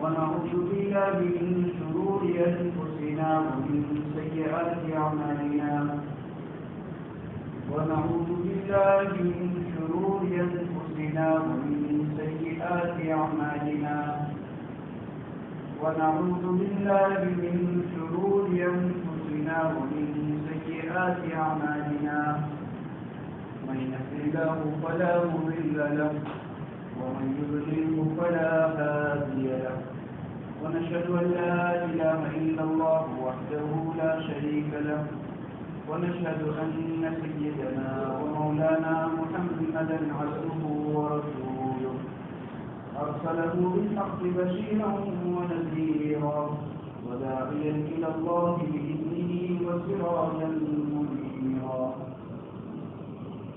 ونعوذ بالله من شرور أنفسنا ومن سيئات أعمالنا ونعوذ بالله من شرور أنفسنا ومن سيئات أعمالنا ونعوذ بالله من شرور أنفسنا ومن سيئات أعمالنا من يهده الله فلا مضل له ومن يضلله فلا هادي له ونشهد أن لا إله إلا الله وحده لا شريك له ونشهد أن سيدنا ومولانا محمدا عبده ورسوله أرسله بالحق بشيرا ونذيرا وداعيا إلى الله بإذنه وسراجا منيرا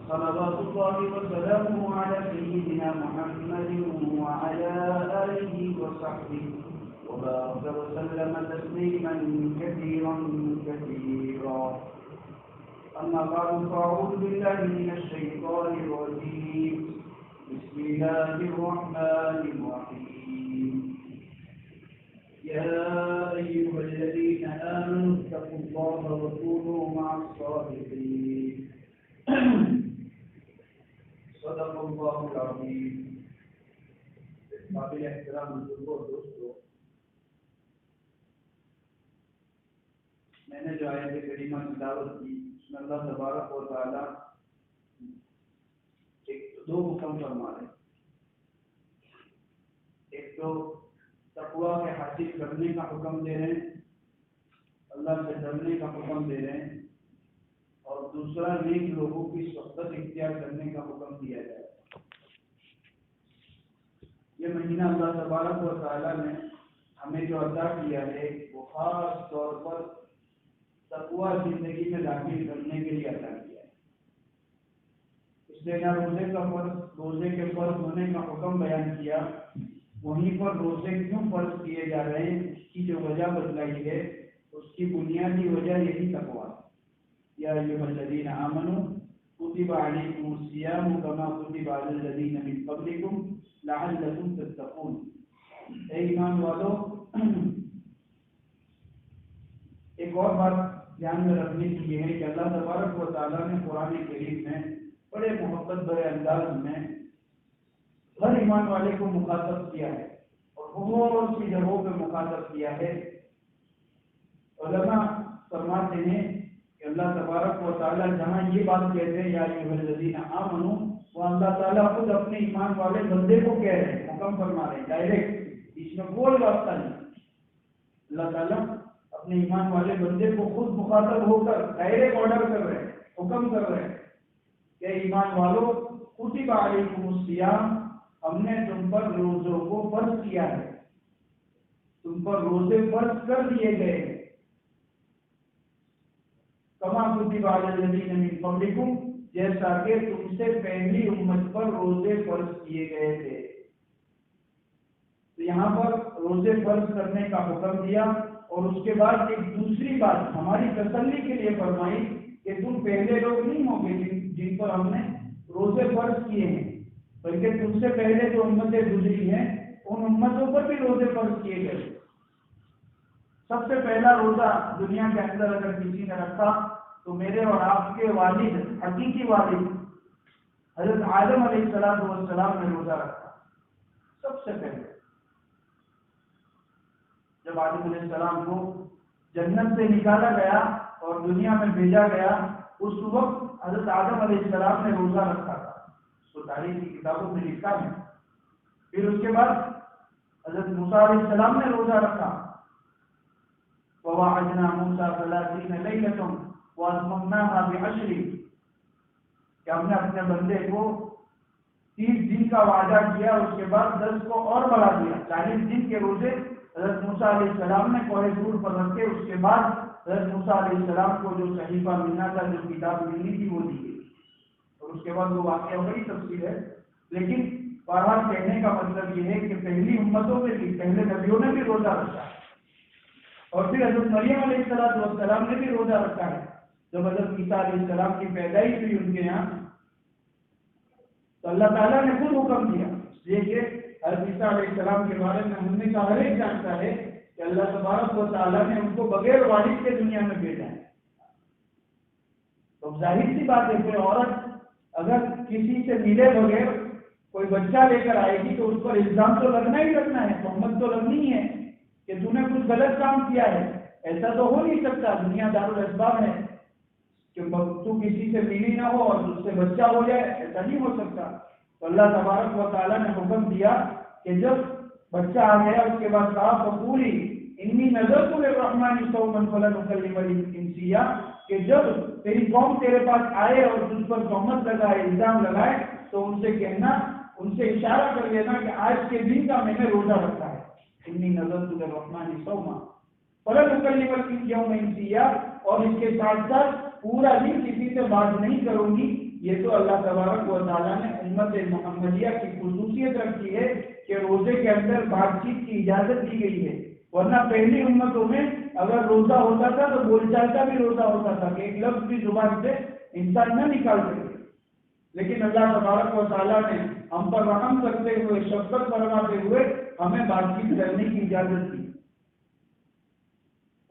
صلوات الله وسلامه على سيدنا محمد وعلى آله وصحبه وبارك وسلم تسليما كثيرا كثيرا أما بعد فأعوذ بالله من الشيطان الرجيم بسم الله الرحمن الرحيم يا أيها الذين آمنوا اتقوا الله وكونوا مع الصادقين صدق اللہ العظیم. قابل احترام بزرگوں اور دوستوں، میں نے جو آیت کریمہ تلاوت کی اس میں اللہ تبارک و تعالی دو حکم فرما رہے ہیں. ایک تو تقویٰ کے حاصل کرنے کا حکم دے رہے ہیں، اللہ سے ڈرنے کا حکم دے رہے ہیں، اور دوسرا نیک لوگوں کی صحبت اختیار کرنے کا حکم دیا جائے. یہ مہینہ اللہ تبارک و تعالیٰ نے ہمیں جو عطا کیا ہے وہ خاص طور پر تقویٰ زندگی میں داخل کرنے کے لیے عطا کیا ہے. اس لیے نہ روزے کے فرض ہونے کا حکم بیان کیا، وہیں پر روزے کیوں فرض کیے جا رہے ہیں اس کی جو وجہ بتلائی ہے، اس کی بنیادی وجہ یہی تقویٰ ہے. یا ایھا الذین آمنوا کتب علیکم الصیام کما کتب علی الذین من قبلکم لعلکم تتقون. اے ایمان والو، ایک اور بات دھیان میں رکھنے کی یہ ہے کہ اللہ تبارک و تعالیٰ نے قرآن کریم میں بڑے محبت بڑے انداز میں ہر ایمان والے کو مخاطب کیا ہے اور بہت سی جگہوں پہ مخاطب کیا ہے. علماء فرماتے ہیں کہ اللہ تبارک و تعالیٰ جہاں یہ بات کہتے ہیں یا ایھا الذین آمنوا، وہ اللہ تعالیٰ خود اپنے ایمان والے بندے کو کہہ رہے ہیں، حکم فرما رہے ہیں ڈائریکٹ، اس میں کوئی راستہ نہیں. اللہ تعالیٰ اپنے ایمان والے بندے کو خود مخاطب ہو کر ڈائریکٹ آرڈر کر رہے ہیں، حکم کر رہے ہیں کہ ایمان والو کتب علیکم الصیام، ہم نے تم پر روزوں کو فرض کیا ہے، تم پر روزے فرض کر دیے گئے ہیں. کما کتب علی الذین من قبلکم، جیسا کہ تم سے پہلی امت پر روزے فرض کیے گئے تھے. تو یہاں پر روزے فرض کرنے کا حکم دیا اور اس کے بعد ایک دوسری بات ہماری تسلی کے لیے فرمائی کہ تم پہلے لوگ نہیں ہوں گے جن پر ہم نے روزے فرض کیے ہیں، بلکہ تم سے پہلے جو امتیں گزری ہیں ان امتوں پر بھی روزے فرض کیے گئے. سب سے پہلا روزہ دنیا کے اندر اگر کسی نے رکھا تو میرے اور آپ کے والد، حقیقی والد حضرت آدم علیہ السلام نے روزہ رکھا. سب سے پہلے جب آدم علیہ السلام کو جنت سے نکالا گیا اور دنیا میں بھیجا گیا، اس وقت حضرت آدم علیہ السلام نے روزہ رکھا تھا. اس کو تاریخ کی کتابوں میں لکھا ہے. پھر اس کے بعد حضرت موسیٰ علیہ السلام نے روزہ رکھا. وَوَعَدْنَا مُوسَىٰ 30 لَيْلَةً وَأَتْمَمْنَاهَا بِعَشْرٍ، کہ ہم نے اپنے بندے کو 30 دن کا وعدہ کیا، اس کے بعد 10 کو اور بڑھا دیا. 40 دن کے روزے حضرت موسیٰ علیہ السلام نے کوہ طور پر رکھے. اس کے بعد حضرت موسیٰ علیہ السلام کو جو صحیفہ ملنا تھا، جو کتاب ملنی تھی، وہ دی گئی. اور اس کے بعد وہ واقعہ بڑی تفصیل ہے، لیکن بہرحال کہنے کا مطلب یہ ہے کہ پہلی امتوں میں بھی، پہلے نبیوں نے بھی روزہ رکھا ہے. اور پھر حضرت مریم علیہ السلام نے بھی روزہ رکھا ہے. جب حضرت عیسیٰ علیہ السلام کی پیدائش ہوئی ان کے یہاں، تو اللہ تعالیٰ نے خود حکم دیا یہ کہ حضرت عیسیٰ علیہ السلام کے بارے میں ہم نے کہا ہر ایک جانتا ہے کہ اللہ تبارک و تعالیٰ نے ان کو بغیر والد کے دنیا میں بھیجا ہے. تو ظاہر سی بات ہے، کوئی عورت اگر کسی سے ملے بغیر کوئی بچہ لے کر آئے گی تو اس پر الزام تو لگنا ہی لگنا ہے، تہمت تو لگنی ہے کہ تو نے کچھ غلط کام کیا ہے. ایسا تو ہو نہیں سکتا، دنیا دارالاسباب ہے کہ تو کسی سے ملی نہ ہو اور اس سے بچہ ہو جائے، ایسا نہیں ہو سکتا. تو اللہ تبارک و تعالیٰ نے حکم دیا کہ جب بچہ آ گیا اس کے بعد کہا فقولی انی نذرت للرحمن صوما فلن اکلم الانسیہ، کہ جب تیری قوم تیرے پاس آئے اور تجھ پر تہمت لگائے، الزام لگائے، تو ان سے کہنا، ان سے اشارہ کر لینا کہ آج کے دن کا میں نے روزہ رکھا ہے. انی نذرت للرحمن صوما فلن اکلم اليوم انسیہ، اور اس کے ساتھ ساتھ پورا دن کسی سے بات نہیں کروں گی. یہ تو اللہ تبارک و تعالیٰ نے امت محمدیہ کی خصوصیت رکھی ہے کہ روزے کے اندر بات چیت کی اجازت دی گئی ہے. ورنہ پہلی امتوں میں اگر روزہ ہوتا تھا تو بول چال کا بھی روزہ ہوتا تھا کہ ایک لفظ بھی زبان سے انسان نہ نکال سکے. لیکن اللہ تبارک و تعالیٰ نے ہم پر رحم کرتے ہوئے، شفقت فرماتے ہوئے ہمیں بات چیت کرنے کی اجازت دی.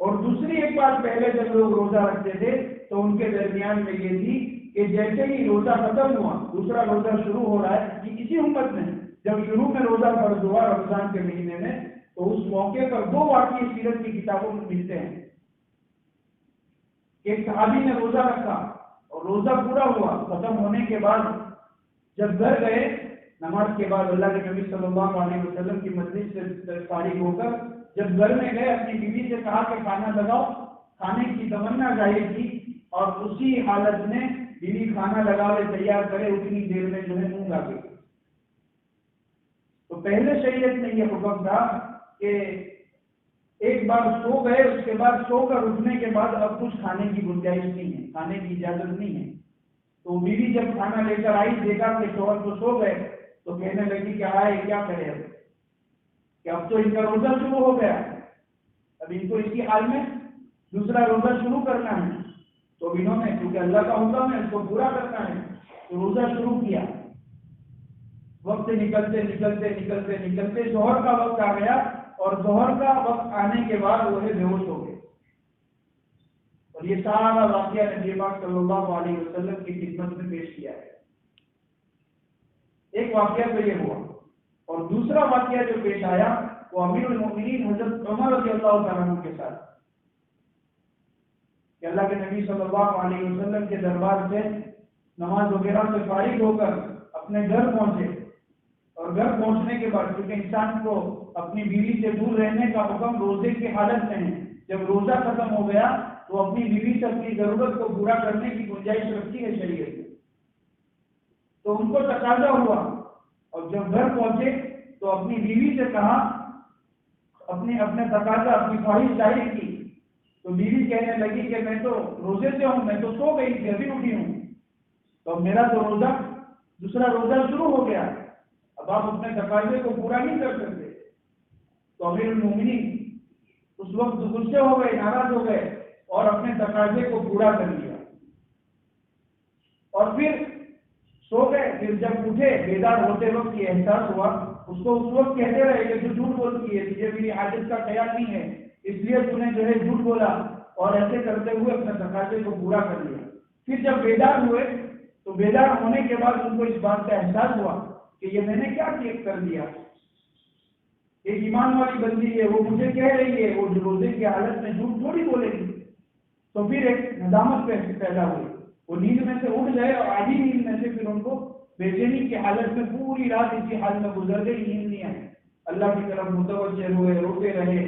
اور دوسری ایک بات، پہلے جب لوگ روزہ رکھتے تھے تو ان کے درمیان میں یہ تھی کہ جیسے ہی روزہ ختم ہوا، دوسرا روزہ شروع ہو رہا ہے، کہ کسی امت میں جب شروع میں روزہ فرض ہوا رمضان کے مہینے میں، تو اس موقع پر دو واقعے سیرت کی کتابوں میں ملتے ہیں. ایک صحابی نے روزہ رکھا اور روزہ پورا ہوا، ختم ہونے کے بعد جب گھر گئے، نماز کے بعد اللہ کے نبی صلی اللہ علیہ وسلم کی مجلس سے فارغ ہو کر جب گھر میں گئے، اپنی بیوی سے کہا کہ کھانا لگاؤ، کھانے کی تمنا ظاہر کی، اور اسی حالت میں بیوی کھانا لگاوے تیار کرے، اتنی دیر میں جو ہے اونگ آ گئی. تو پہلے شریعت میں یہ حکم تھا کہ ایک بار سو گئے، اس کے بعد سو کر اٹھنے کے بعد اب کچھ کھانے کی گنجائش نہیں ہے، کھانے کی اجازت نہیں ہے. تو بیوی جب کھانا لے کر آئی، دیکھا کہ شوہر تو سو گئے، تو کہنے لگی کہ آئے کیا کرے اب، کہ اب تو ان کا روزہ شروع ہو گیا، اب ان کو اسی حال میں دوسرا روزہ شروع کرنا ہے. تو انہوں نے، کیونکہ اللہ کا حکم ہے اس کو پورا کرنا ہے، تو روزہ شروع کیا. وقت نکلتے نکلتے نکلتے نکلتے ظہر کا وقت آ گیا، اور ظہر کا وقت آنے کے بعد وہ بے ہوش ہو گئے. اور یہ سارا واقعہ نبی پاک صلی اللہ علیہ وسلم کی خدمت میں پیش کیا ہے. ایک واقعہ تو یہ ہوا، اور دوسرا واقعہ جو پیش آیا وہ امیر المومنین حضرت عمر رضی اللہ تعالیٰ عنہ کے ساتھ، کہ اللہ کے نبی صلی اللہ علیہ وسلم کے دربار سے نماز وغیرہ سے فارغ ہو کر اپنے گھر پہنچے. اور گھر پہنچنے کے بعد، کیونکہ انسان کو اپنی بیوی سے دور رہنے کا حکم روزے کی حالت میں ہے، جب روزہ ختم ہو گیا تو اپنی بیوی سے اپنی ضرورت کو پورا کرنے کی گنجائش رکھتی ہے شریعت میں. تو ان کو تقاضا ہوا، اور جب گھر پہنچے تو اپنی بیوی سے کہا، اپنے تقاضا، اپنی خواہش ظاہر کی. تو بیوی کہنے لگی کہ میں تو روزے سے ہوں، میں تو سو گئی تھی، ابھی اٹھی ہوں، تو میرا تو روزہ، دوسرا روزہ شروع ہو گیا، اب آپ اپنے تقاضے کو پورا نہیں کر سکتے. تو امیر المومنین اس وقت غصے ہو گئے، ناراض ہو گئے، اور اپنے تقاضے کو پورا کر لیا، اور پھر سو گئے. پھر جب اٹھے، بیدار ہوتے وقت یہ احساس ہوا، اس کو اس وقت کہتے رہے کہ تو جھوٹ بولتی ہے، تجھے میری حاجت کا خیال نہیں ہے، اس لیے تو نے جو ہے جھوٹ بولا، اور ایسے کرتے ہوئے اپنے تقاضے کو پورا کر لیا. پھر جب بیدار ہوئے تو بیدار ہونے کے بعد ان کو اس بات کا احساس ہوا کہ یہ میں نے کیا کر دیا، ایک ایمان والی بندی ہے، وہ مجھے کہہ رہی ہے، وہ روزے کی حالت میں جھوٹ تھوڑی بولے گی. تو پھر ایک ندامت پیدا ہوئی، وہ نیند میں سے اٹھ گئے، اور آدھی نیند میں سے پھر ان کو بے چینی کی حالت میں پوری رات اسی حال میں گزر گئی، نیند نہیں آئی، اللہ کی طرف متوجہ ہوئے، روتے رہے.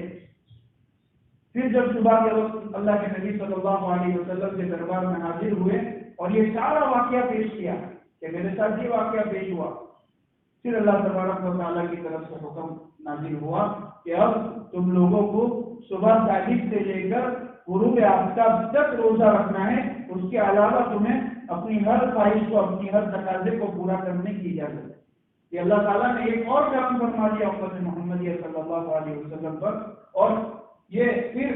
پھر جب صبح کے وقت اللہ کے نبی صلی اللہ علیہ وسلم کے دربار میں حاضر ہوئے اور یہ سارا واقعہ پیش کیا کہ میرے ساتھ یہ واقعہ پیش ہوا، پھر اللہ تبارک و تعالیٰ کی طرف سے حکم نازل ہوا کہ اب تم لوگوں کو صبح صادق سے لے کر غروب آفتاب تک روزہ رکھنا ہے، اس کے علاوہ تمہیں اپنی ہر خواہش کو، اپنی ہر تقاضے کو پورا کرنے کی اجازت ہے. یہ اللہ تعالیٰ نے ایک اور کام فرما دیا امت محمدیہ صلی اللہ علیہ وسلم پر، اور یہ پھر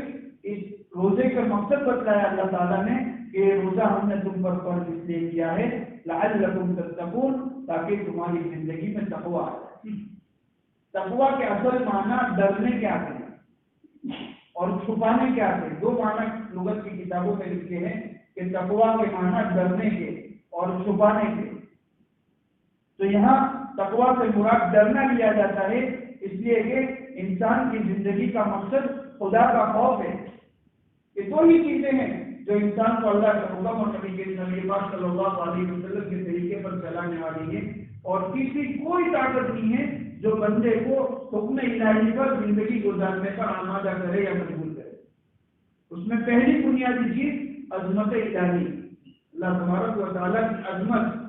اس روزے کا مقصد بتلایا اللہ تعالیٰ نے کہ روزہ ہم نے تم پر فرض اس لیے کیا ہے لعلکم تتقون، تاکہ تمہاری زندگی میں تقویٰ آ جائے. تقوی کے اصل معنی ڈرنے کے آتے ہیں اور چھپانے کے آتے ہیں. 2 معنی لغت کی کتابوں میں لکھے ہیں کہ تقوی کے معنی ڈرنے کے اور چھپانے کے. تو یہاں تقوی سے مراد ڈرنا لیا جاتا ہے، اس لیے کہ انسان کی زندگی کا مقصد خدا کا خوف ہے. یہ 2 ہی چیزیں ہیں جو انسان کو اللہ کے حکم اور نبی پاک صلی اللہ علیہ وسلم کے طریقے پر چلانے والی ہے، اور تیسری کوئی طاقت نہیں ہے جو بندے کو حکم الہی پر زندگی گزارنے پر آمادہ کرے یا مجبور کرے. اس میں پہلی بنیادی چیز عظمت الہی، اللہ تبارک و تعالیٰ کی عظمت.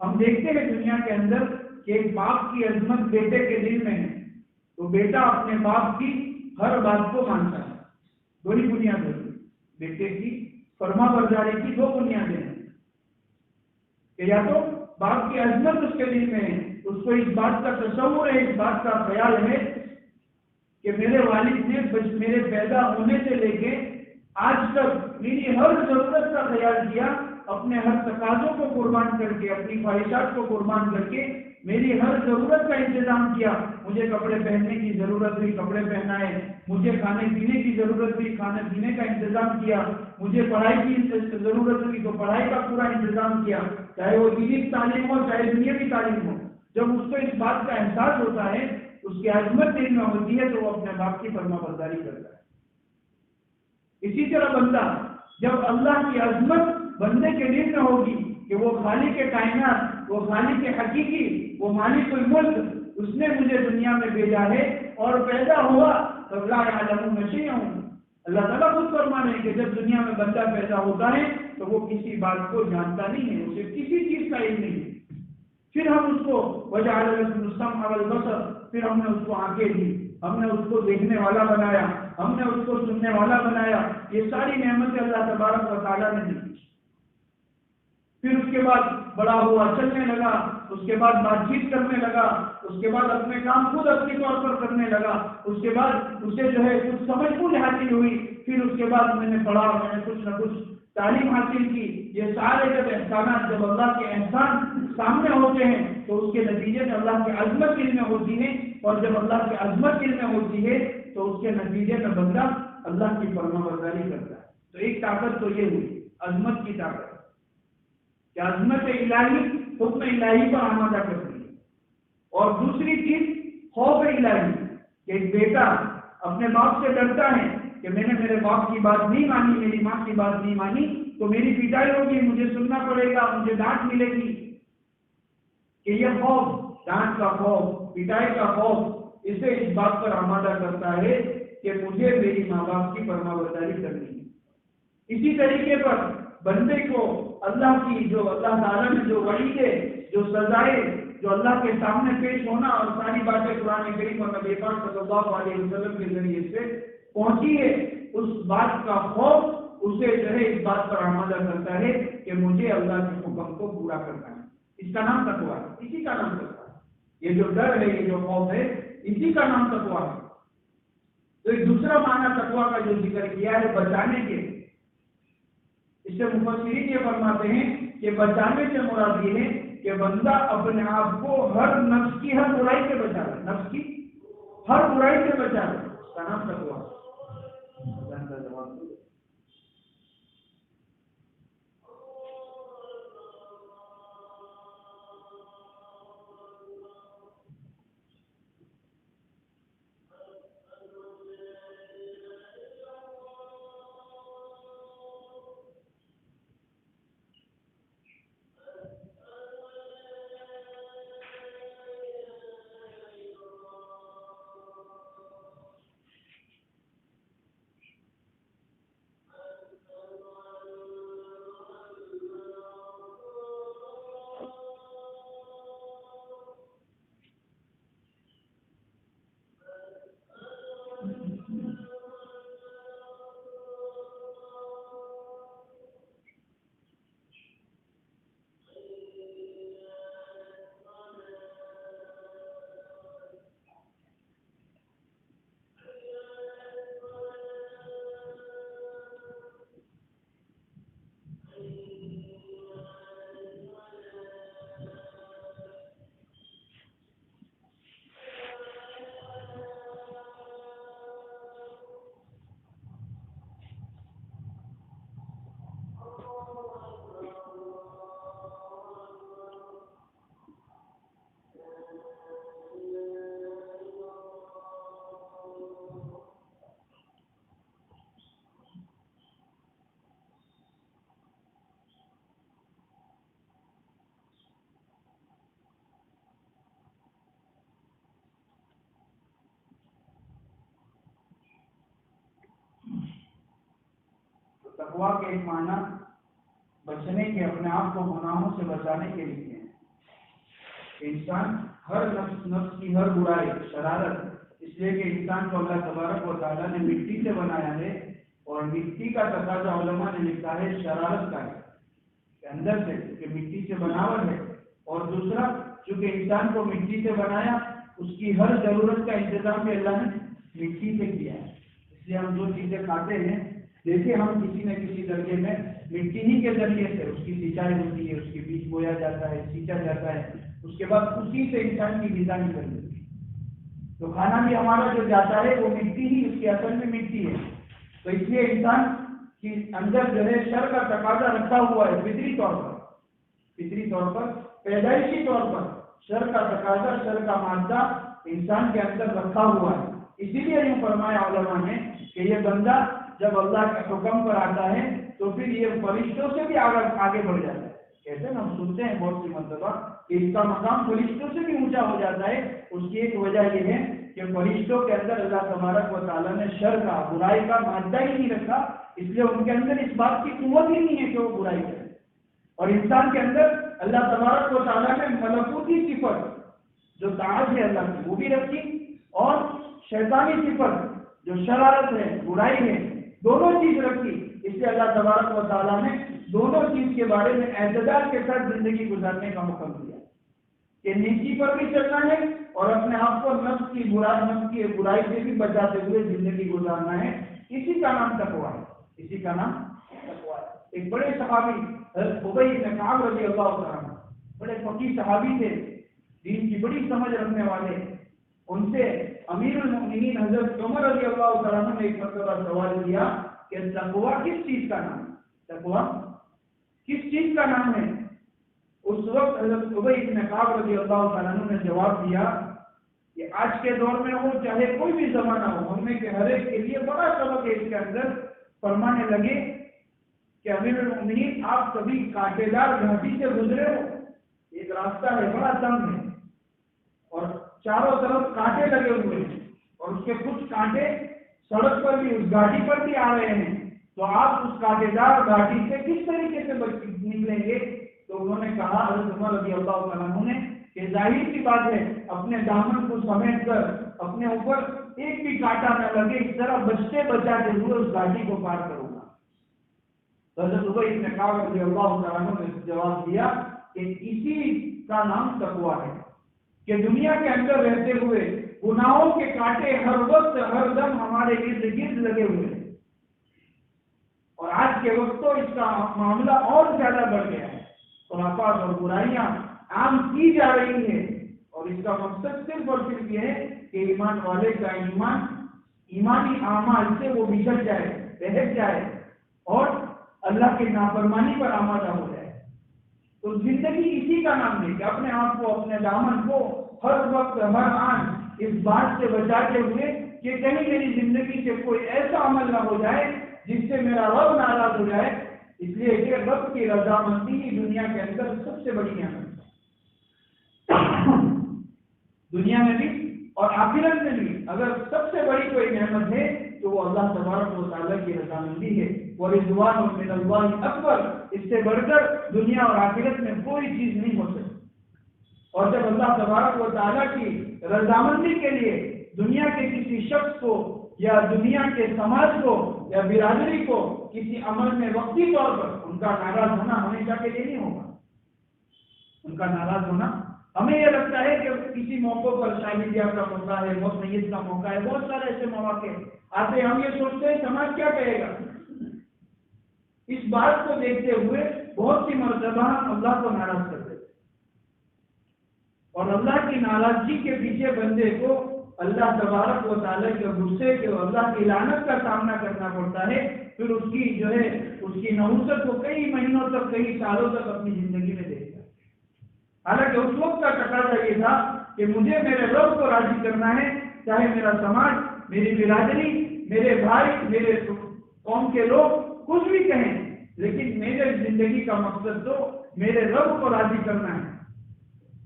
ہم دیکھتے ہیں دنیا کے اندر کہ ایک باپ کی عظمت بیٹے کے دل میں ہے، تو بیٹا اپنے باپ کی ہر بات کو مانتا ہے. 2 ہی بنیاد ہوتی ہے بیٹے کی فرما برداری کی. 2 بنیادیں ہیں کہ یا تو باپ کی عظمت اس کے دل میں ہے، اس کو اس بات کا تصور ہے، اس بات کا خیال ہے کہ میرے والد نے میرے پیدا ہونے سے لے کے آج تک میری ہر ضرورت کا خیال کیا، اپنے ہر تقاضوں کو قربان کر کے، اپنی خواہشات کو قربان کر کے میری ہر ضرورت کا انتظام کیا. مجھے کپڑے پہننے کی ضرورت ہوئی کپڑے پہنائے، مجھے کھانے پینے کی ضرورت ہوئی کھانے پینے کا انتظام کیا، مجھے پڑھائی کی ضرورت ہوئی تو پڑھائی کا پورا انتظام کیا، چاہے وہ دینی تعلیم ہو چاہے دنیاوی تعلیم ہو. جب اس کو اس بات کا احساس ہوتا ہے، اس کی عظمت دل میں ہوتی ہے، تو وہ اپنے باپ کی فرما برداری کرتا ہے. اسی طرح بندہ جب اللہ کی عظمت بندے کے دل میں ہوگی کہ وہ خالق کے کائنات، وہ خالق کے حقیقی، وہ مالک الملک، اس نے مجھے دنیا میں بھیجا ہے اور پیدا ہوا تو لا یعلم شیئا. اللہ تعالیٰ خود فرمانے کہ جب دنیا میں بندہ پیدا ہوتا ہے تو وہ کسی بات کو جانتا نہیں ہے، اسے کسی چیز کا علم نہیں ہے. پھر ہم اس کو وجعل لكم السمع والبصر، پھر ہم نے اس کو آنکھیں دی، ہم نے اس کو دیکھنے والا بنایا، ہم نے اس کو سننے والا بنایا. یہ ساری نعمتیں اللہ تبارک و تعالیٰ نے دی. پھر اس کے بعد بڑا ہوا، چلنے لگا، اس کے بعد بات چیت کرنے لگا، اس کے بعد اپنے کام خود اپنے طور پر کرنے لگا، اس کے بعد اسے جو ہے کچھ سمجھ بوجھ حاصل ہوئی. پھر اس کے بعد میں نے پڑھا، میں نے کچھ نہ کچھ تعلیم حاصل کی. یہ سارے جب احسانات، جب اللہ کے احسان سامنے ہوتے ہیں تو اس کے نتیجے میں اللہ کی عظمت دل میں ہوتی ہے، اور جب اللہ کی عظمت دل میں ہوتی ہے تو اس کے نتیجے میں بندہ اللہ کی فرما برداری کرتا ہے. تو ایک طاقت تو یہ ہوئی عظمت کی طاقت کہ عظمت الہی حکم الہی پر آمادہ کرتی ہے. اور دوسری چیز خوف الہی کہ ایک بیٹا اپنے باپ سے ڈرتا ہے کہ میں نے میرے باپ کی بات نہیں مانی، میری ماں کی بات نہیں مانی تو میری پٹائی ہوگی، مجھے سننا پڑے گا، مجھے ڈانٹ ملے گی. کہ یہ خوف، ڈانٹ کا خوف، پٹائی کا خوف اسے اس بات پر آمادہ کرتا ہے کہ مجھے میری ماں باپ کی فرما برداری کرنی ہے. اسی طریقے پر بندے کو اللہ کی جو اللہ تعالیٰ نے جو وعیدیں، جو سزائیں، جو اللہ کے سامنے پیش ہونا اور ساری باتیں قرآن کریم اور نبی پاک صلی اللہ علیہ وسلم کے ذریعے سے پہنچی ہے، اس بات کا خوف اسے جو ہے اس بات پر آمادہ کرتا ہے کہ مجھے اللہ کے حکم کو پورا کرنا ہے. اس کا نام تقویٰ ہے، اسی کا نام تقویٰ ہے. یہ جو ڈر ہے، یہ جو خوف ہے، اسی کا نام تقویٰ ہے. تو ایک دوسرا معنی تقویٰ کا جو ذکر کیا ہے بچانے کے، اس سے مفسرین یہ فرماتے ہیں کہ بچانے سے مراد یہ ہے کہ بندہ اپنے آپ کو ہر نفس کی ہر برائی سے بچا لے، نفس کی ہر برائی سے بچا لے. اس کا نام تقویٰ ہے. تقویٰ کے ایک معنی بچنے کے، اپنے آپ کو گناہوں سے بچانے کے لیے ہیں. انسان ہر نفس کی ہر برائی، شرارت، اس لیے کہ انسان کو اللہ تبارک و تعالیٰ نے مٹی سے بنایا ہے، اور مٹی کا تقاضا علماء نے لکھا ہے شرارت کا ہے، کہ اندر سے کہ مٹی سے بناوٹ ہے. اور دوسرا چونکہ انسان کو مٹی سے بنایا، اس کی ہر ضرورت کا انتظام بھی اللہ نے مٹی سے کیا ہے. اس لیے ہم جو چیزیں کھاتے ہیں، دیکھیں ہم کسی نہ کسی درجے میں مٹی ہی کے ذریعے سے اس کی سینچائی ہوتی ہے، اس کے بیج بویا جاتا ہے، سینچا جاتا ہے، اس کے بعد اسی سے انسان کی غذا نکلتی ہے. تو کھانا بھی ہمارا جو جاتا ہے وہ مٹی ہی، اس کی اصل میں مٹی ہے. تو اس لیے انسان کے اندر جو ہے شر کا تقاضا رکھا ہوا ہے، فطری طور پر پیدائشی طور پر شر کا تقاضا، شر کا مادہ انسان کے اندر رکھا ہوا ہے. اسی لیے یوں فرمایا علماء نے کہ یہ بندہ جب اللہ کے حکم پر آتا ہے تو پھر یہ فرشتوں سے بھی آگے بڑھ جاتا ہے. کہتے ہیں نا، ہم سنتے ہیں بہت سی مرتبہ کہ اس کا مقام فرشتوں سے بھی اونچا ہو جاتا ہے. اس کی ایک وجہ یہ ہے کہ فرشتوں کے اندر اللہ تبارک و تعالیٰ نے شر کا، برائی کا مادہ ہی نہیں رکھا، اس لیے ان کے اندر اس بات کی قوت ہی نہیں ہے کہ وہ برائی کرے. اور انسان کے اندر اللہ تبارک و تعالیٰ نے ملکوتی صفت جو تاج ہے اللہ کی وہ بھی رکھی، اور شیطانی صفت جو شرارت ہے، برائی ہے، دونوں چیز رکھی. اس لیے اللہ تبارک و تعالیٰ نے دونوں چیز کے بارے میں اعتدال کے ساتھ زندگی گزارنے کا حکم دیا کہ نیکی پر بھی چلنا ہے اور اپنے آپ کو نفس کی برائی سے بھی بچاتے ہوئے زندگی گزارنا ہے. اسی کا نام تقویٰ ہے، اسی کا نام تقویٰ ہے. ایک بڑے صحابی حضرت ابی بن کعب رضی اللہ تعالیٰ عنہ، بڑے فقیہ صحابی تھے، دین کی بڑی سمجھ رکھنے والے. ان سے امیر المؤمنین حضرت عمر رضی اللہ تعالیٰ عنہ نے ایک مرتبہ سوال کیا کہ تقویٰ کس چیز کا نام ہے؟ تقویٰ کس چیز کا نام ہے؟ اس وقت حضرت ابی بن کعب رضی اللہ تعالیٰ عنہ نے جواب دیا کہ آج کے دور میں ہو چاہے کوئی بھی زمانہ ہو، ہم میں کے ہر ایک کے لیے بڑا سبق ہے اس کے اندر. فرمانے لگے کہ امیر المؤمنین، آپ کبھی کانٹے دار گھاٹی سے گزرے ہو؟ ایک راستہ ہے، بڑا تنگ ہے، اور چاروں طرف کانٹے لگے ہوئے ہیں، اور اس کے کچھ کانٹے سڑک پر بھی، اس گھاٹی پر بھی آ رہے ہیں. تو آپ اس کانٹے دار گھاٹی سے کس طریقے سے نکلیں گے؟ تو انہوں نے کہا، حضرت عمر رضی اللہ تعالیٰ عنہ نے، کہ ظاہر سی بات ہے اپنے دامن کو سمیٹ کر اپنے اوپر ایک بھی کانٹا نہ لگے، اس طرح بچتے بچاتے ہوئے اس گھاٹی کو پار کروں گا. حضرت ابی بن کعب رضی اللہ تعالیٰ عنہ نے جواب دیا کہ اسی کا نام تقویٰ ہے کہ دنیا کے اندر رہتے ہوئے گناہوں کے کانٹے ہر وقت ہر دم ہمارے ارد گرد لگے ہوئے ہیں. اور آج کے وقت تو اس کا معاملہ اور زیادہ بڑھ گیا ہے، خرافات اور برائیاں عام کی جا رہی ہیں، اور اس کا مقصد صرف اور صرف یہ ہے کہ ایمان والے کا ایمانی اعمال سے وہ بچھڑ جائے، بہک جائے اور اللہ کی نافرمانی پر آمادہ ہو جائے. تو زندگی اسی کا نام ہے کہ اپنے آپ کو، اپنے دامن کو ہر وقت ہر آن اس بات سے بچاتے ہوئے کہ کہیں میری زندگی سے کوئی ایسا عمل نہ ہو جائے جس سے میرا رب ناراض ہو جائے. اس لیے کہ رب کی رضامندی ہی دنیا کے اندر سب سے بڑی نعمت ہے، دنیا میں بھی اور آخرت میں بھی. اگر سب سے بڑی کوئی نعمت ہے تو وہ اللہ تبارک و تعالیٰ کی رضامندی ہے. ورضوان من اللہ اکبر، اس سے بڑھ کر دنیا اور آخرت میں کوئی چیز نہیں ہو سکتی. اور جب اللہ تبارک و تعالیٰ کی رضامندی کے لیے دنیا کے کسی شخص کو یا دنیا کے سماج کو یا برادری کو کسی عمل میں وقتی طور پر ان کا ناراض ہونا ہمیشہ کے لیے نہیں ہوگا. ان کا ناراض ہونا، ہمیں یہ لگتا ہے کہ کسی موقع پر شادی بیاہ کا موقع ہے، موت میت کا موقع ہے، بہت سارے ایسے مواقع آتے، ہم یہ سوچتے ہیں سماج کیا کہے گا. اس بات کو دیکھتے ہوئے بہت سی مرتبہ اللہ کو ناراض کرتے ہیں، اور اللہ کی ناراضگی کے پیچھے بندے کو اللہ تبارک و تعالیٰ کے غصے کے اور اللہ کی لعنت کا سامنا کرنا پڑتا ہے. پھر اس کی جو ہے اس کی نحوست کو کئی مہینوں تک، کئی سالوں تک اپنی زندگی میں دیکھتا ہے. حالانکہ اس وقت کا تقاضا یہ تھا کہ مجھے میرے رب کو راضی کرنا ہے، چاہے میرا سماج، میری برادری، میرے بھائی، میرے قوم کے لوگ کچھ بھی کہیں، لیکن میرے زندگی کا مقصد تو میرے رب کو راضی کرنا ہے.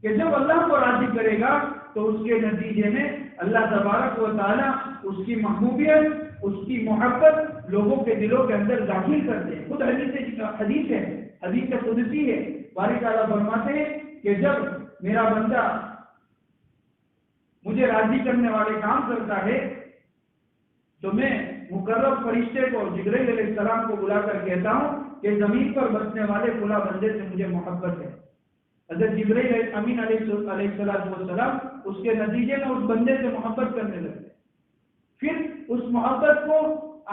کہ جب اللہ کو راضی کرے گا تو اس کے نتیجے میں اللہ تبارک و تعالیٰ اس کی محبوبیت اس کی محبت لوگوں کے دلوں کے اندر داخل کرتے ہیں. خود حدیث ہے، حدیث قدسی ہے. باری تعالیٰ فرماتے ہیں کہ جب میرا بندہ مجھے راضی کرنے والے کام کرتا ہے تو میں مقرب فرشتے کو جبرائیل علیہ السلام کو بلا کر کہتا ہوں کہ زمین پر بسنے والے فلاں بندے سے مجھے محبت ہے. حضرت جبرائیل امین علیہ السلام اس کے نتیجے میں اس بندے سے محبت کرنے لگتے. پھر اس محبت کو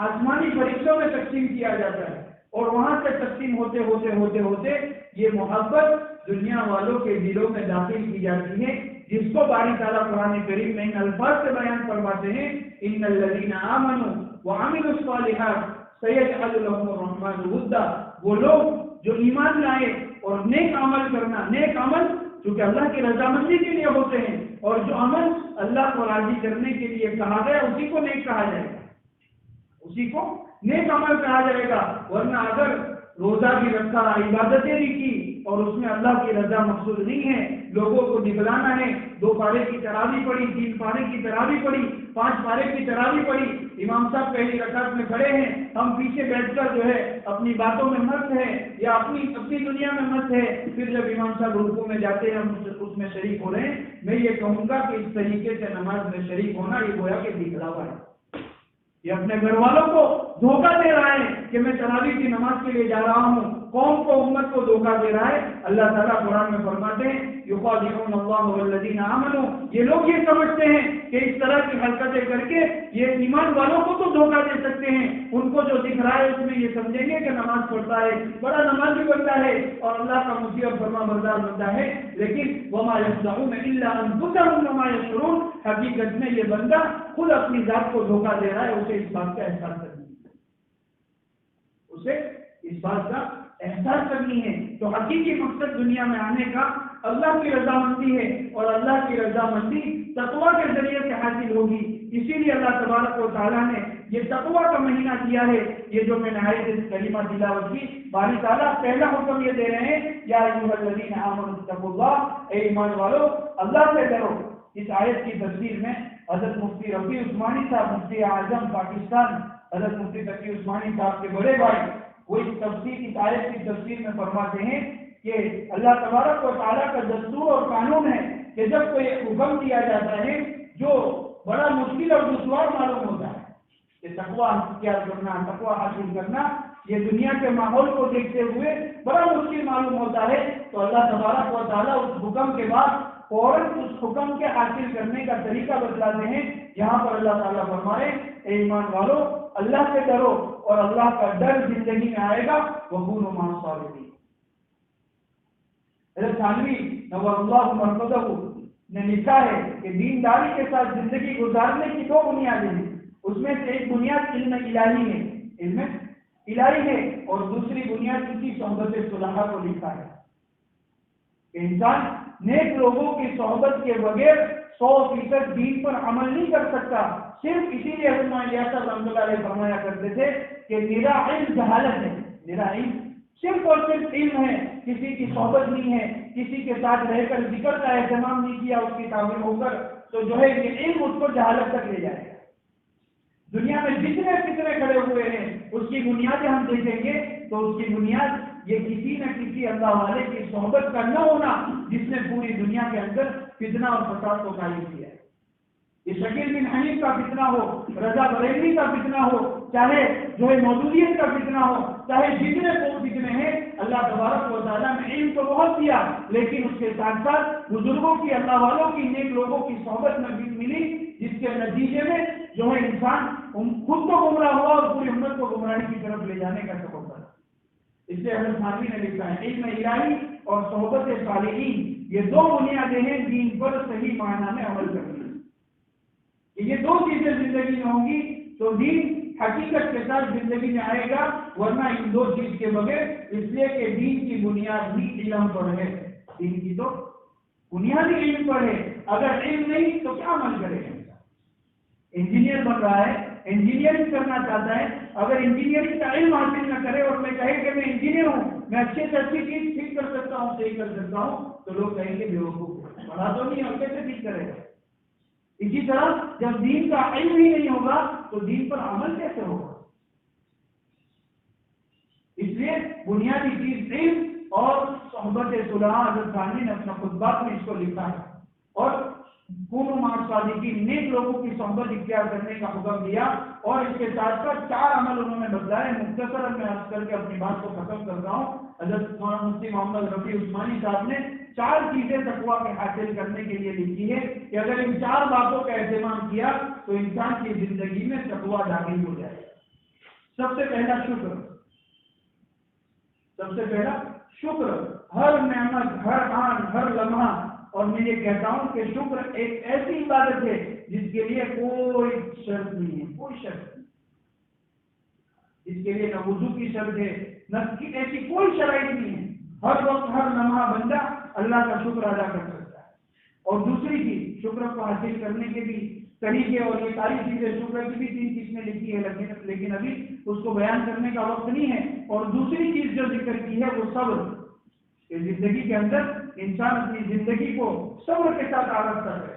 آسمانی فرشتوں میں تقسیم کیا جاتا ہے اور وہاں سے تقسیم ہوتے ہوتے ہوتے ہوتے یہ محبت دنیا والوں کے دلوں میں داخل کی جاتی ہے، جس کو باری تعالیٰ قرآن کریم میں ان الفاظ سے بیان فرماتے ہیں ان الذین آمنوا وعملوا الصالحات سیجعل لهم الرحمن ودا. وہ لوگ جو ایمان لائے اور نیک عمل کرنا، نیک عمل چونکہ اللہ کی رضامندی کے لیے ہوتے ہیں اور جو عمل اللہ کو راضی کرنے کے لیے کہا گیا اسی کو نیک کہا جائے گا، اسی کو نیک عمل کہا جائے گا. ورنہ اگر روزہ بھی رکھا، عبادتیں بھی کی اور اس میں اللہ کی رضا مقصود نہیں ہے، لوگوں کو دکھلانا ہے، 2 پارے کی تراویح پڑھی، 3 پارے کی تراویح پڑھی، 5 پارے کی تراویح پڑھی، امام صاحب پہلی رکعت میں کھڑے ہیں، ہم پیچھے بیٹھ کر جو ہے اپنی باتوں میں مست ہے یا اپنی دنیا میں مست ہے، پھر جب امام صاحب رکوع میں جاتے ہیں ہم اس میں شریک ہو رہے ہیں. میں یہ کہوں گا کہ اس طریقے سے نماز میں شریک ہونا یہ گویا کہ دکھلاوا ہے. یہ اپنے گھر والوں کو دھوکہ دے رہا ہے کہ میں تراویح کی نماز کے لیے جا رہا ہوں، قوم کو، امت کو دھوکہ دے رہا ہے. اللہ تعالیٰ قرآن میں فرماتے ہیں یخادعون اللہ والذین آمنوا، یہ لوگ یہ سمجھتے ہیں کہ اس طرح کی حرکتیں کر کے یہ ایمان والوں کو تو دھوکہ دے سکتے ہیں. ان کو جو دکھ رہا ہے اس میں یہ سمجھیں گے کہ نماز پڑھتا ہے، بڑا نمازی بنتا ہے اور اللہ کا مطیع اور فرما بردار بنتا ہے، لیکن وما یخدعون الا انفسهم وما یشعرون. حقیقت میں یہ بندہ خود اپنی ذات کو دھوکہ دے رہا ہے. اسے اس بات کا احساس کرنی ہے، اسے اس بات کا احساس کرنی ہے. تو حقیقی مقصد دنیا میں آنے کا اللہ کی رضامندی ہے اور اللہ کی رضامندی تقویٰ کے ذریعے سے حاصل ہوگی. اسی لیے اللہ تبارک و تعالیٰ نے یہ تقویٰ کا مہینہ کیا ہے. یہ جو میں نے آیت کریمہ تلاوت کی، باری تعالیٰ پہلا حکم یہ دے رہے ہیں یا ایھا الذین آمنوا اتقوا اللہ، اے ایمان والو اللہ سے ڈرو. اس آیت کی تفسیر میں حضرت مفتی رفیع عثمانی صاحب، مفتی اعظم پاکستان، حضرت مفتی تقی عثمانی صاحب کے بڑے بھائی، وہ اس آیت کی تفسیر میں فرماتے ہیں کہ اللہ تبارک و تعالیٰ کا دستور اور قانون ہے کہ جب کوئی حکم دیا جاتا ہے جو بڑا مشکل اور دشوار معلوم ہوتا ہے کہ تقویٰ اختیار کرنا، تقویٰ حاصل کرنا، یہ دنیا کے ماحول کو دیکھتے ہوئے بڑا مشکل معلوم ہوتا ہے، تو اللہ تبارک و تعالیٰ اس حکم کے بعد فوراً اس حکم کے حاصل کرنے کا طریقہ بتلاتے ہیں. یہاں پر اللہ تعالیٰ فرمائے اے ایمان والو اللہ سے ڈرو اور اللہ کا ڈر زندگی میں آئے گا. وَكُونُوا مَعَ الصَّابِرِينَ. حضرت تھانوی نور اللہ مرکزہ نے لکھا ہے کہ دینداری کے ساتھ زندگی گزارنے کی 2 بنیادیں ہیں. اس میں سے ایک بنیاد علم الہی ہے، علم الہی ہے، اور دوسری بنیاد کسی صحبت صالحہ کو لکھا ہے کہ انسان نیک لوگوں کی صحبت کے بغیر 100% دین پر عمل نہیں کر سکتا. صرف اسی لیے حضرت یاسر رحمۃ اللہ علیہ فرمایا کرتے تھے کہ میرا علم جہالت ہے، میرا علم صرف اور صرف علم ہے، کسی کی صحبت نہیں ہے، کسی کے ساتھ رہ کر ذکر کا اہتمام نہیں کیا اس کی تعبیر ہو کر، تو جو ہے یہ علم اس کو جہالت تک لے جائے گا. دنیا میں جتنے فتنے کھڑے ہوئے ہیں اس کی بنیادیں ہم دیکھیں گے تو اس کی بنیاد یہ کسی نہ کسی اللہ والے کی صحبت کا نہ ہونا جس نے پوری دنیا کے اندر فتنہ اور فساد کو قائم کیا ہے. یہ شکیل بن حنیف کا فتنہ ہو، رضا بریلوی کا فتنہ ہو، چاہے جو ہے مودودیت کا فتنہ ہو، چاہے جتنے فتنے ہیں، اللہ تبارک و تعالیٰ نے علم کو بہت دیا، لیکن اس کے ساتھ ساتھ بزرگوں کی، اللہ والوں کی، نیک لوگوں کی صحبت میں بھی ملی، جس کے نتیجے میں جو ہے انسان خود کو گمراہ ہوا اور پوری امت کو گمراہی کی طرف لے جانے کا سبب بنا. اس لیے حضرت تھانوی نے لکھا ہے علم الہی اور صحبت صالحین یہ 2 بنیادیں ہیں دین پر صحیح معنی میں عمل کرنے. یہ 2 چیزیں زندگی میں ہوں گی تو دین حقیقت کے ساتھ زندگی میں آئے گا، ورنہ ان 2 چیز کے بغیر، اس لیے کہ دین کی بنیاد ہی علم پر ہے. دین کی تو بنیاد ہی علم پر ہے. اگر علم نہیں تو کیا عمل کرے گا؟ انجینئر بن رہا ہے، انجینئرنگ کرنا چاہتا ہے، اگر انجینئرنگ کا علم حاصل نہ کرے اور میں کہے کہ میں انجینئر ہوں، میں اچھے سے اچھی چیز ٹھیک کر سکتا ہوں، صحیح کر سکتا ہوں، تو لوگ کہیں گے بیوقوف، پڑھا تو نہیں اور کیسے ٹھیک کرے گا. اسی طرح جب دین کا علم ہی نہیں ہوگا تو دین پر عمل کیسے ہوگا؟ اس لیے بنیادی چیز علم اور صحبت صلحاء حضرت ثانی نے اپنا خطبات میں اس کو لکھا ہے اور کونوا مع الصادقین نیک لوگوں کی صحبت اختیار کرنے کا حکم دیا اور اس کے ساتھ ساتھ 4 عمل انہوں نے بتلائے. مختصراً میں عرض کر کے اپنی بات کو ختم کرتا ہوں. حضرت مفتی محمد رفیع عثمانی صاحب نے 4 چیزیں تقویٰ کے حاصل کرنے کے لیے لکھی ہے کہ اگر ان 4 باتوں کا اہتمام کیا تو انسان کی زندگی میں تقویٰ داخل ہو جائے. سب سے پہلا شکر. سب سے پہلا شکر. ہر نعمت، ہر آن، ہر لمحہ. اور میں یہ کہتا ہوں کہ شکر ایک ایسی عبادت ہے جس کے لیے کوئی شرط نہیں ہے، کوئی شرط نہیں. اس کے لیے نہ وضو کی شرط ہے، نہ ایسی کوئی شرائط نہیں ہے. ہر وقت ہر لمحہ بندہ اللہ کا شکر ادا کر سکتا ہے. اور دوسری چیز، شکر کو حاصل کرنے کے بھی طریقے اور یہ ساری چیزیں، شکر کی بھی 3 قسمیں لکھی ہے لیکن ابھی اس کو بیان کرنے کا وقت نہیں ہے. اور دوسری چیز جو ذکر کی ہے وہ صبر. کہ زندگی کے اندر انسان اپنی زندگی کو صبر کے ساتھ عادت کر رہے.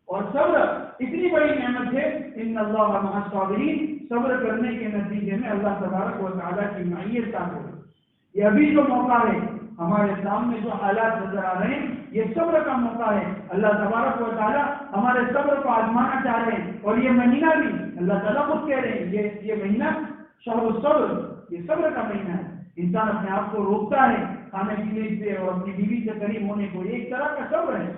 اور صبر اتنی بڑی نعمت ہے، ان اللہ مع الصابرین. صبر کرنے کے نتیجے میں اللہ تبارک و تعالیٰ کی معیت کا ہے. یہ ابھی جو موقع ہے، ہمارے سامنے جو حالات نظر آ رہے ہیں، یہ صبر کا موقع ہے. اللہ تبارک و تعالیٰ ہمارے صبر کو آزمانا چاہ رہے ہیں. اور یہ مہینہ بھی اللہ تعالیٰ خود کہہ رہے ہیں یہ مہینہ شہر الصبر، یہ صبر کا مہینہ ہے. انسان اپنے آپ کو روکتا ہے کھانے پینے سے اور اپنی بیوی سے قریب ہونے کو، یہ ایک طرح کا صبر ہے.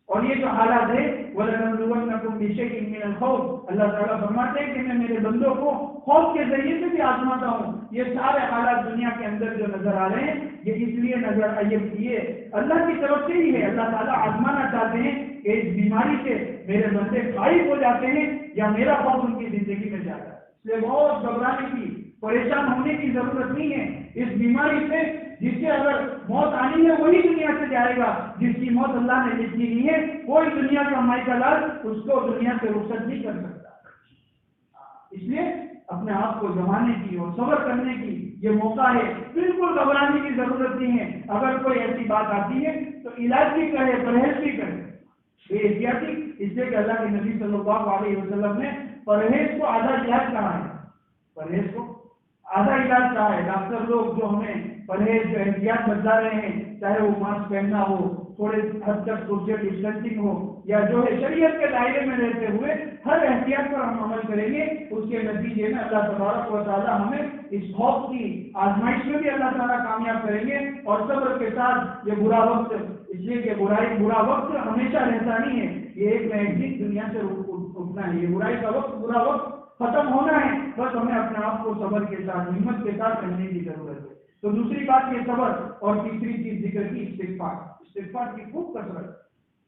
اور یہ جو حالات ہے وَلَنَبْلُوَنَّكُمْ بِشَيْءٍ مِّنَ الْخَوْفِ، اللہ تعالیٰ فرماتے ہیں کہ میں میرے بندوں کو خوف کے ذریعے سے بھی آزماتا ہوں. یہ سارے حالات دنیا کے اندر جو نظر آ رہے ہیں، یہ اس لیے نظر یہ اللہ کی طرف سے ہی ہے. اللہ تعالیٰ آزمانا چاہتے ہیں کہ اس بیماری سے میرے بندے غائب ہو جاتے ہیں یا میرا خوف ان کی زندگی میں جاتا ہے. اس لیے بہت گھبرانے کی، پریشان ہونے کی ضرورت نہیں ہے. اس بیماری سے جس سے اگر موت آنی ہے وہی دنیا سے جائے گا. جس کی موت اللہ نے لکھی نہیں ہے، کوئی دنیا کا مائکا لال اس کو دنیا سے رخصت نہیں کر سکتا. اس لیے اپنے آپ کو جمانے کی اور صبر کرنے کی یہ موقع ہے. بالکل گھبرانے کی ضرورت نہیں ہے. اگر کوئی ایسی بات آتی ہے تو علاج بھی کرے، پرہیز بھی کرے. یہ احتیاطی، اس لیے کہ اللہ کے نبی صلی اللہ علیہ وسلم نے پرہیز کو آدھا علاج کہا ہے. پرہیز کو آدھا علاج کہا ہے. ڈاکٹر لوگ جو ہمیں پرہیز جو احتیاط بتا رہے ہیں، چاہے وہ ماسک پہننا ہو، تھوڑے حد تک سوشل ڈسٹینسنگ ہو، یا جو ہے شریعت کے دائرے میں رہتے ہوئے ہر احتیاط پر ہم عمل کریں گے، اس کے نتیجے میں اللہ تبارک و تعالیٰ ہمیں اس خوف کی آزمائش میں بھی اللہ تعالیٰ کامیاب کریں گے. اور صبر کے ساتھ یہ برا وقت، اس لیے کہ برا وقت ہمیشہ رہتا نہیں ہے. یہ ایک نہ ایک دن دنیا سے اٹھنا ہے. یہ برائی کا وقت، برا وقت ختم ہونا ہے. بس ہمیں اپنے آپ کو صبر کے ساتھ، ہمت کے ساتھ رہنے کی ضرورت ہے. تو دوسری بات یہ صبر. اور تیسری چیز ذکر کی استغفار کی خوب کثرت.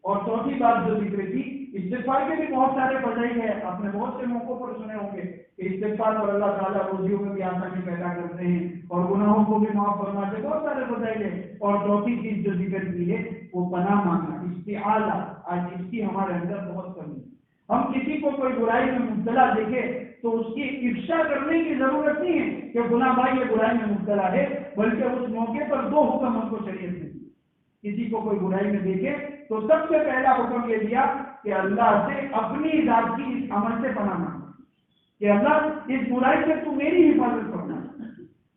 اور چوتھی بات جو ذکر کی، استغفار کے بھی بہت سارے فضائل ہیں. آپ نے بہت سے موقعوں پر سنے ہوں گے کہ استغفار پر اللہ تعالیٰ روزیوں میں بھی آسانی پیدا کرتے ہیں اور گناہوں کو بھی معاف فرماتے ہیں. بہت سارے فضائل ہیں. اور چوتھی چیز جو ذکر کی ہے وہ پناہ مانگنا، استعاذہ. آج اس کی ہمارے اندر بہت کمی ہے. ہم کسی کو کوئی برائی میں مبتلا دیکھے تو اس کی افشا کرنے کی ضرورت نہیں ہے کہ فلاں بھائی یہ برائی میں مبتلا ہے، بلکہ اس موقع پر 2 حکم ہم کو شریعت نے دی. کسی کو کوئی برائی میں دیکھے تو سب سے پہلا حکم یہ دیا کہ اللہ سے اپنی ذات کی اس عمل سے پناہ مانگنا کہ اللہ اس برائی سے تو میری حفاظت کرنا.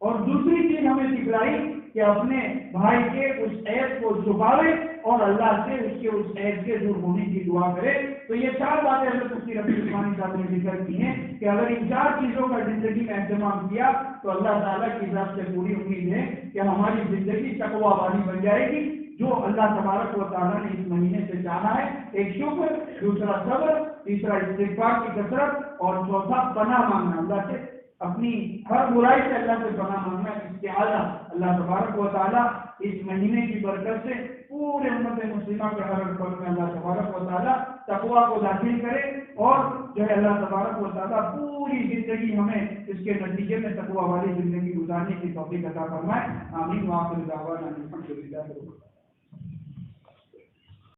اور دوسری چیز ہمیں سکھلائی کہ اپنے بھائی کے اس عیب کو چھپاوے اور اللہ سے اس کے اس عیب کے دور ہونے کی دعا کرے. تو یہ 4 باتیں حضرت مفتی رفیع عثمانی صاحب نے ذکر کی ہیں کہ اگر ان 4 چیزوں کا زندگی میں اہتمام کیا تو اللہ تعالیٰ کی ذات سے پوری امید ہے کہ ہماری زندگی تقویٰ والی بن جائے گی، جو اللہ تبارک و تعالیٰ نے اس مہینے سے چاہا ہے. ایک شکر، دوسرا صبر، تیسرا استغفار کی کثرت اور چوتھا پناہ مانگنا. اللہ سے اپنی ہر برائی سے اللہ سے پناہ مانگنا. استعاذہ. اللہ تبارک و تعالیٰ اس مہینے کی برکت سے پورے امت مسلمہ کے ہر فرد میں اللہ تبارک و تعالیٰ تقویٰ کو داخل کرے اور جو ہے اللہ تبارک و تعالیٰ پوری زندگی ہمیں اس کے نتیجے میں تقویٰ والی زندگی گزارنے کی توفیق عطا فرمائے. آمین. وآخر دعوانا الحمدللہ.